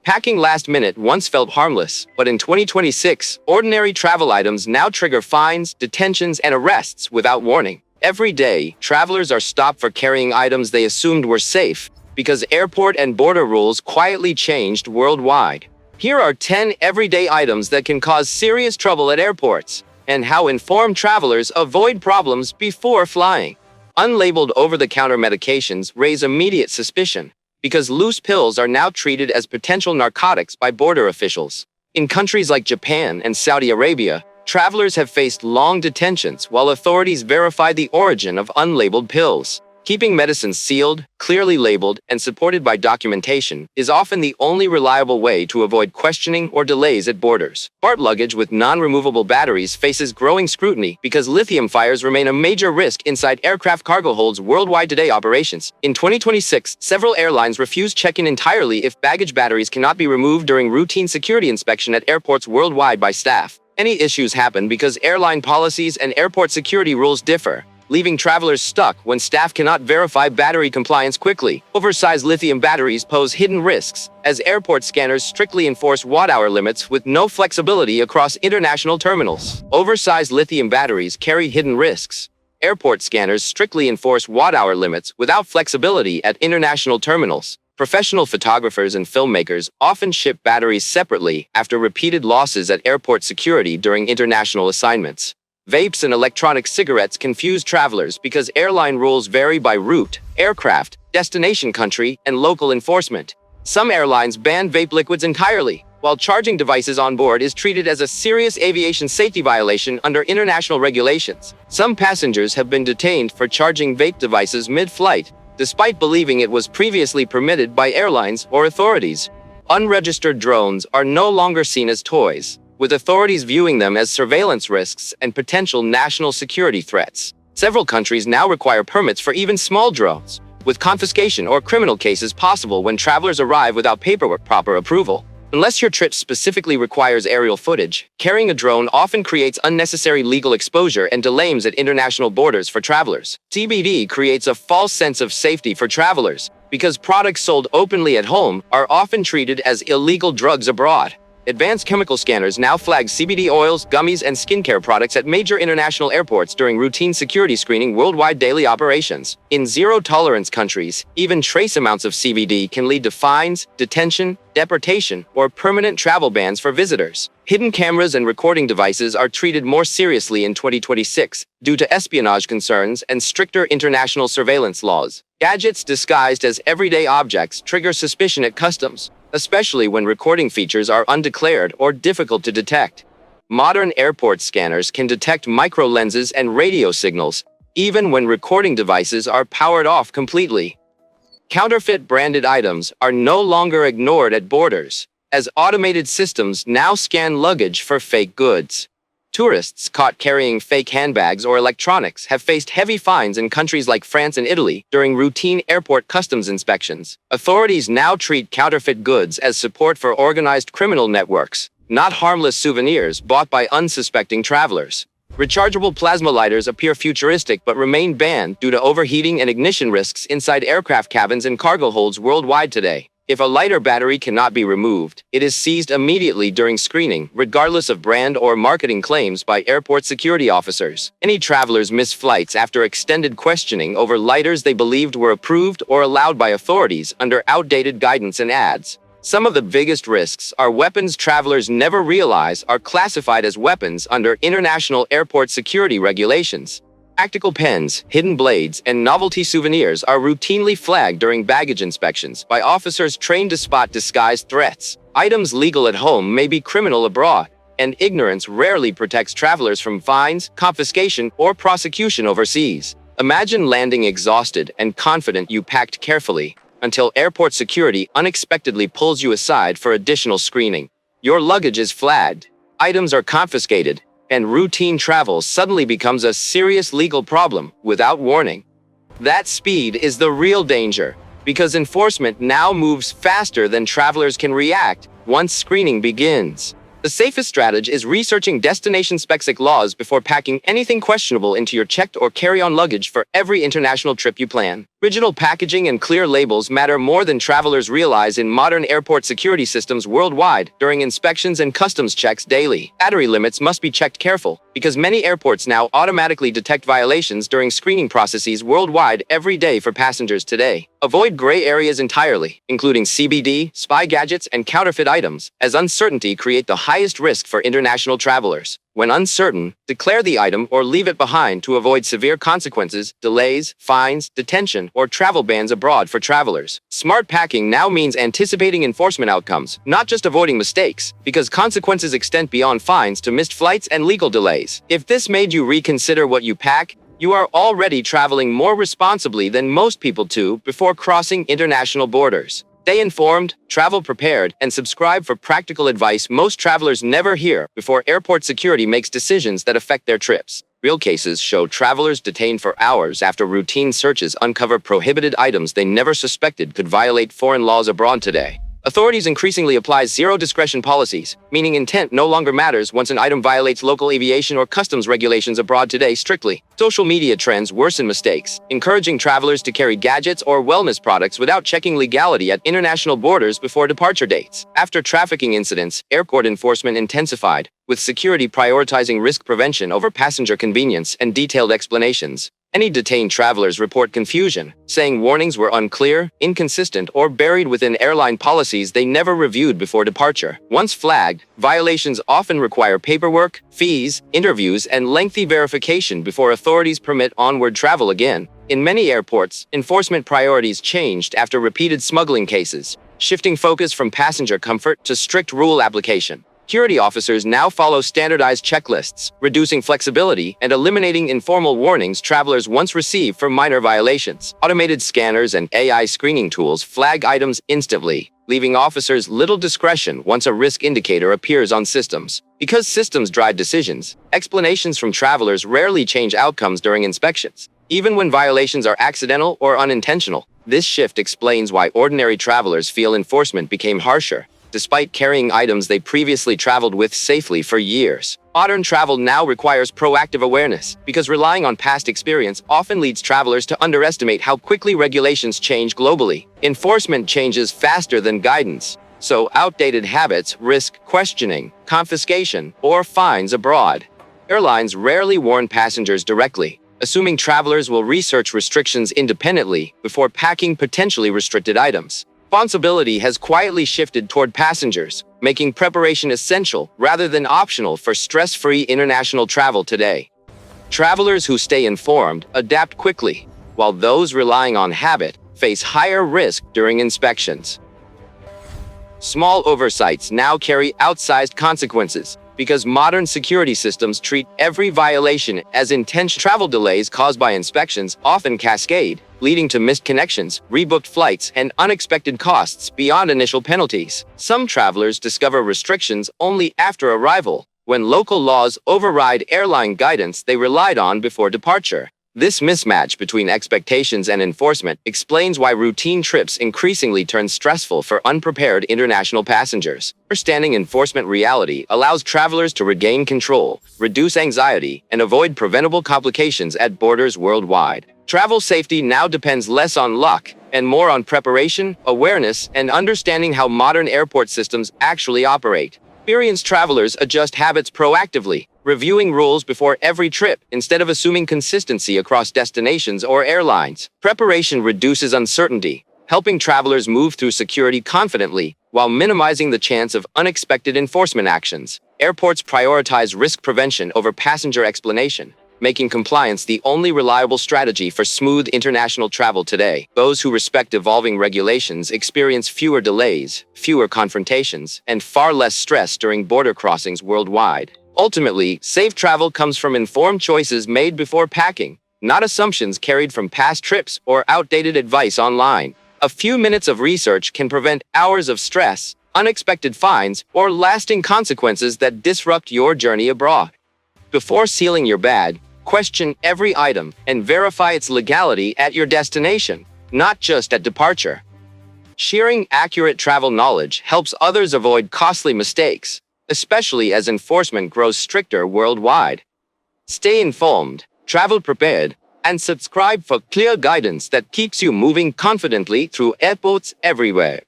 Packing last minute once felt harmless, but in 2026, ordinary travel items now trigger fines, detentions, and arrests without warning. Every day, travelers are stopped for carrying items they assumed were safe because airport and border rules quietly changed worldwide. Here are 10 everyday items that can cause serious trouble at airports, and how informed travelers avoid problems before flying. Unlabeled over-the-counter medications raise immediate suspicion, because loose pills are now treated as potential narcotics by border officials. In countries like Japan and Saudi Arabia, travelers have faced long detentions while authorities verify the origin of unlabeled pills. Keeping medicines sealed, clearly labeled, and supported by documentation is often the only reliable way to avoid questioning or delays at borders. Smart luggage with non-removable batteries faces growing scrutiny because lithium fires remain a major risk inside aircraft cargo holds worldwide today operations. In 2026, several airlines refuse check-in entirely if baggage batteries cannot be removed during routine security inspection at airports worldwide by staff. Any issues happen because airline policies and airport security rules differ, leaving travelers stuck when staff cannot verify battery compliance quickly. Oversized lithium batteries pose hidden risks, as airport scanners strictly enforce watt-hour limits with no flexibility across international terminals. Oversized lithium batteries carry hidden risks. Airport scanners strictly enforce watt-hour limits without flexibility at international terminals. Professional photographers and filmmakers often ship batteries separately after repeated losses at airport security during international assignments. Vapes and electronic cigarettes confuse travelers because airline rules vary by route, aircraft, destination country, and local enforcement. Some airlines ban vape liquids entirely, while charging devices on board is treated as a serious aviation safety violation under international regulations. Some passengers have been detained for charging vape devices mid-flight, despite believing it was previously permitted by airlines or authorities. Unregistered drones are no longer seen as toys, with authorities viewing them as surveillance risks and potential national security threats. Several countries now require permits for even small drones, with confiscation or criminal cases possible when travelers arrive without proper approval. Unless your trip specifically requires aerial footage, carrying a drone often creates unnecessary legal exposure and delays at international borders for travelers. CBD creates a false sense of safety for travelers, because products sold openly at home are often treated as illegal drugs abroad. Advanced chemical scanners now flag CBD oils, gummies, and skincare products at major international airports during routine security screening worldwide daily operations. In zero-tolerance countries, even trace amounts of CBD can lead to fines, detention, deportation, or permanent travel bans for visitors. Hidden cameras and recording devices are treated more seriously in 2026 due to espionage concerns and stricter international surveillance laws. Gadgets disguised as everyday objects trigger suspicion at customs, especially when recording features are undeclared or difficult to detect. Modern airport scanners can detect micro-lenses and radio signals, even when recording devices are powered off completely. Counterfeit branded items are no longer ignored at borders, as automated systems now scan luggage for fake goods. Tourists caught carrying fake handbags or electronics have faced heavy fines in countries like France and Italy during routine airport customs inspections. Authorities now treat counterfeit goods as support for organized criminal networks, not harmless souvenirs bought by unsuspecting travelers. Rechargeable plasma lighters appear futuristic but remain banned due to overheating and ignition risks inside aircraft cabins and cargo holds worldwide today. If a lighter battery cannot be removed, it is seized immediately during screening, regardless of brand or marketing claims by airport security officers. Any travelers miss flights after extended questioning over lighters they believed were approved or allowed by authorities under outdated guidance and ads. Some of the biggest risks are weapons travelers never realize are classified as weapons under international airport security regulations. Tactical pens, hidden blades, and novelty souvenirs are routinely flagged during baggage inspections by officers trained to spot disguised threats. Items legal at home may be criminal abroad, and ignorance rarely protects travelers from fines, confiscation, or prosecution overseas. Imagine landing exhausted and confident you packed carefully, until airport security unexpectedly pulls you aside for additional screening. Your luggage is flagged, items are confiscated, and routine travel suddenly becomes a serious legal problem without warning. That speed is the real danger, because enforcement now moves faster than travelers can react once screening begins. The safest strategy is researching destination-specific laws before packing anything questionable into your checked or carry-on luggage for every international trip you plan. Original packaging and clear labels matter more than travelers realize in modern airport security systems worldwide during inspections and customs checks daily. Battery limits must be checked careful because many airports now automatically detect violations during screening processes worldwide every day for passengers today. Avoid gray areas entirely, including CBD, spy gadgets, and counterfeit items, as uncertainty creates the highest risk for international travelers. When uncertain, declare the item or leave it behind to avoid severe consequences, delays, fines, detention, or travel bans abroad for travelers. Smart packing now means anticipating enforcement outcomes, not just avoiding mistakes, because consequences extend beyond fines to missed flights and legal delays. If this made you reconsider what you pack, you are already traveling more responsibly than most people do before crossing international borders. Stay informed, travel prepared, and subscribe for practical advice most travelers never hear before airport security makes decisions that affect their trips. Real cases show travelers detained for hours after routine searches uncover prohibited items they never suspected could violate foreign laws abroad today. Authorities increasingly apply zero-discretion policies, meaning intent no longer matters once an item violates local aviation or customs regulations abroad today strictly. Social media trends worsen mistakes, encouraging travelers to carry gadgets or wellness products without checking legality at international borders before departure dates. After trafficking incidents, airport enforcement intensified, with security prioritizing risk prevention over passenger convenience and detailed explanations. Many detained travelers report confusion, saying warnings were unclear, inconsistent, or buried within airline policies they never reviewed before departure. Once flagged, violations often require paperwork, fees, interviews, and lengthy verification before authorities permit onward travel again. In many airports, enforcement priorities changed after repeated smuggling cases, shifting focus from passenger comfort to strict rule application. Security officers now follow standardized checklists, reducing flexibility and eliminating informal warnings travelers once received for minor violations. Automated scanners and AI screening tools flag items instantly, leaving officers little discretion once a risk indicator appears on systems. Because systems drive decisions, explanations from travelers rarely change outcomes during inspections, even when violations are accidental or unintentional. This shift explains why ordinary travelers feel enforcement became harsher, despite carrying items they previously traveled with safely for years. Modern travel now requires proactive awareness, because relying on past experience often leads travelers to underestimate how quickly regulations change globally. Enforcement changes faster than guidance, so outdated habits risk questioning, confiscation, or fines abroad. Airlines rarely warn passengers directly, assuming travelers will research restrictions independently before packing potentially restricted items. Responsibility has quietly shifted toward passengers, making preparation essential rather than optional for stress-free international travel today. Travelers who stay informed adapt quickly, while those relying on habit face higher risk during inspections. Small oversights now carry outsized consequences, because modern security systems treat every violation as intentional. Travel delays caused by inspections often cascade, leading to missed connections, rebooked flights, and unexpected costs beyond initial penalties. Some travelers discover restrictions only after arrival, when local laws override airline guidance they relied on before departure. This mismatch between expectations and enforcement explains why routine trips increasingly turn stressful for unprepared international passengers. Understanding enforcement reality allows travelers to regain control, reduce anxiety, and avoid preventable complications at borders worldwide. Travel safety now depends less on luck and more on preparation, awareness, and understanding how modern airport systems actually operate. Experienced travelers adjust habits proactively, reviewing rules before every trip instead of assuming consistency across destinations or airlines. Preparation reduces uncertainty, helping travelers move through security confidently while minimizing the chance of unexpected enforcement actions. Airports prioritize risk prevention over passenger explanation, making compliance the only reliable strategy for smooth international travel today. Those who respect evolving regulations experience fewer delays, fewer confrontations, and far less stress during border crossings worldwide. Ultimately, safe travel comes from informed choices made before packing, not assumptions carried from past trips or outdated advice online. A few minutes of research can prevent hours of stress, unexpected fines, or lasting consequences that disrupt your journey abroad. Before sealing your bag, question every item and verify its legality at your destination, not just at departure. Sharing accurate travel knowledge helps others avoid costly mistakes, especially as enforcement grows stricter worldwide. Stay informed, travel prepared, and subscribe for clear guidance that keeps you moving confidently through airports everywhere.